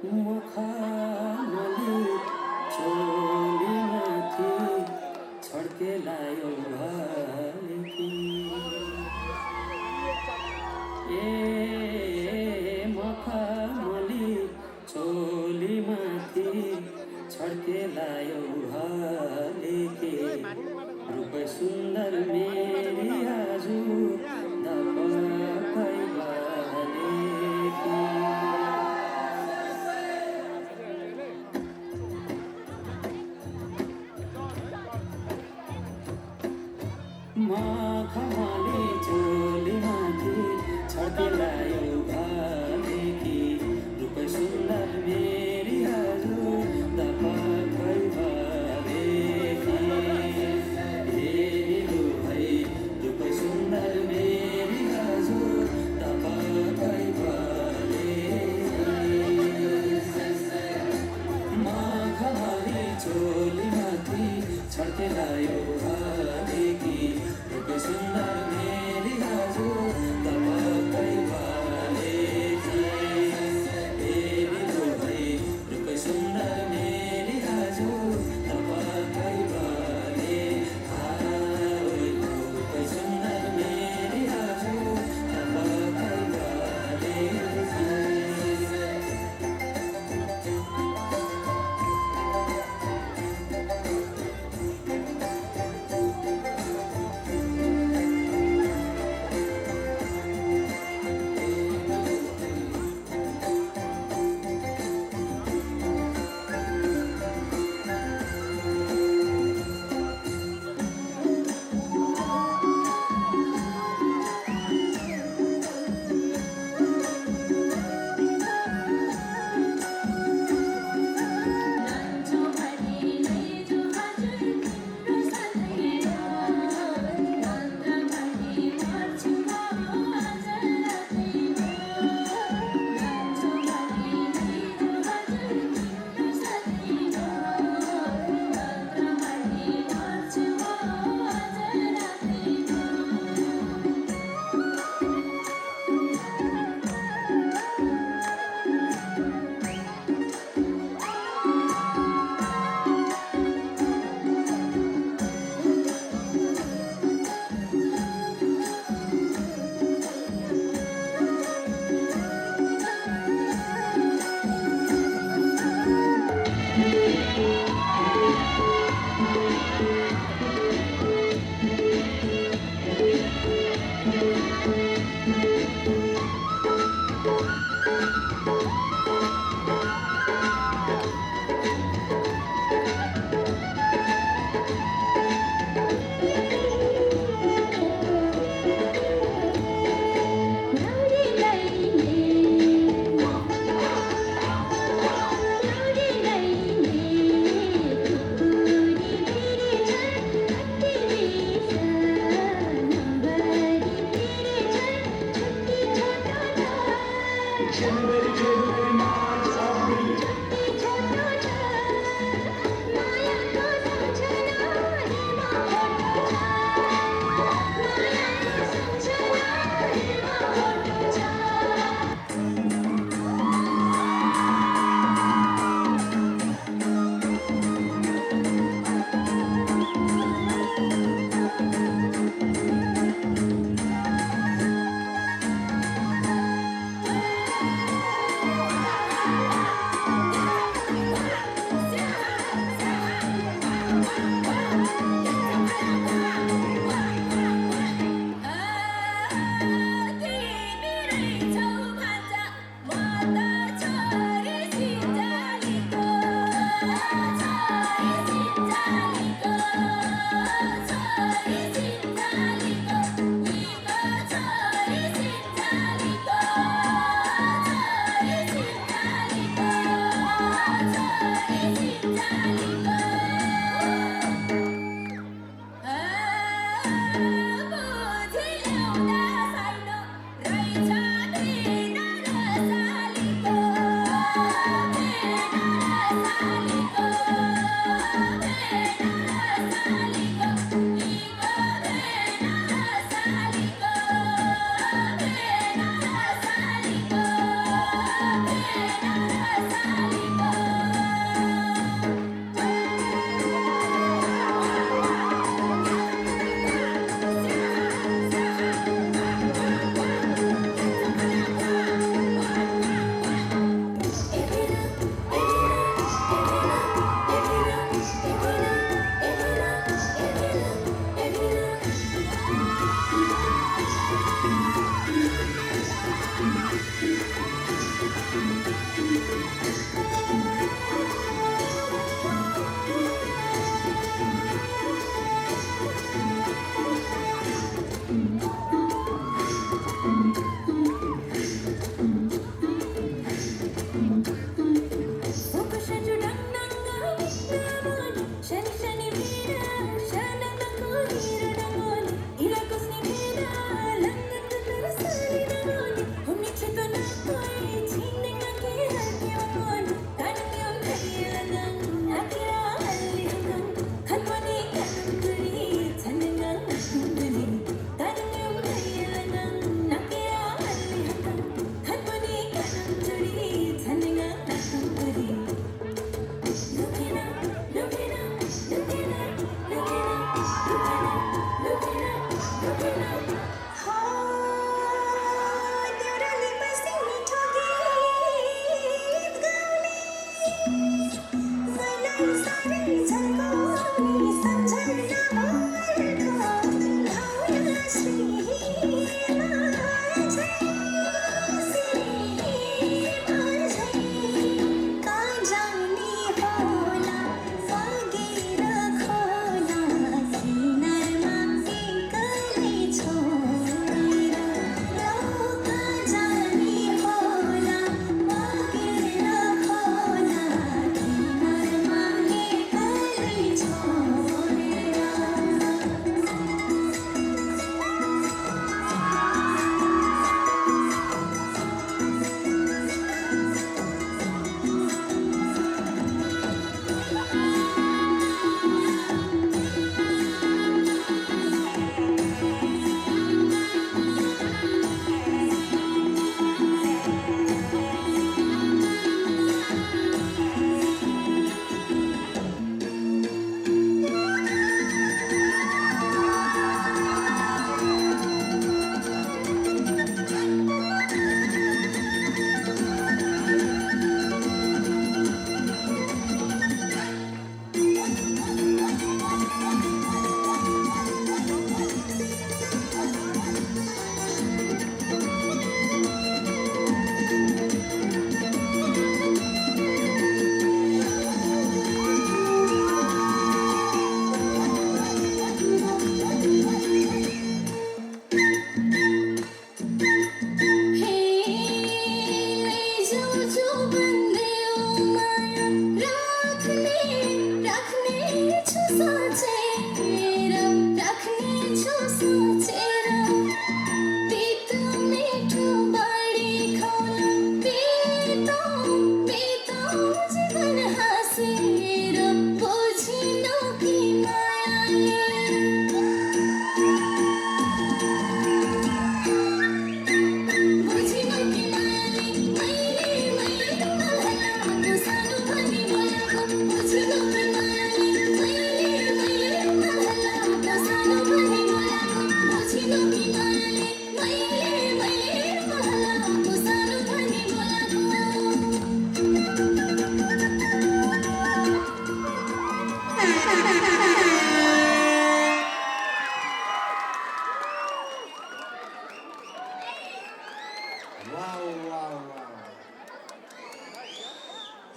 मखमली चोलीमाथि छड्केलायो भालेकी ए मखमली चोलीमाथि छड्केलायो भालेकी रूप सुन्दर मेरी आजु दपकै भालेकी मखमली चोलीमाथि छड्केलायो भालेकी रूप सुन्दर मेरी आजु दपकै भालेकी हेरिलो भई रूप सुन्दर मेरी आजु दपकै भालेकी मखमली चोलीमाथि छड्केलायो भालेकी रूप सुन्दर मेरी आजु दपकै भालेकी हेरिलो भई रूप सुन्दर मेरी आजु दपकै भालेकी रूप सुन्दर मेरी आजु दपकै भालेकी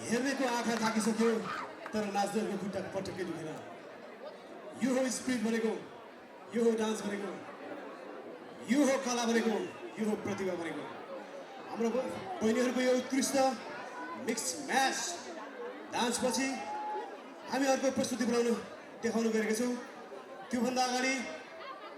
हेर्नेको आँखा थाकिसक्यो तर नाच्नेहरूको खुट्टा पटक्कै दुखेन। यो हो स्पिरिट भनेको, यो हो डान्स भनेको, यो हो कला भनेको, यो हो प्रतिभा भनेको। हाम्रो बहिनीहरूको यो उत्कृष्ट मिक्स म्याच डान्सपछि हामी अर्को प्रस्तुति बनाउन देखाउन गएका छौँ। त्योभन्दा अगाडि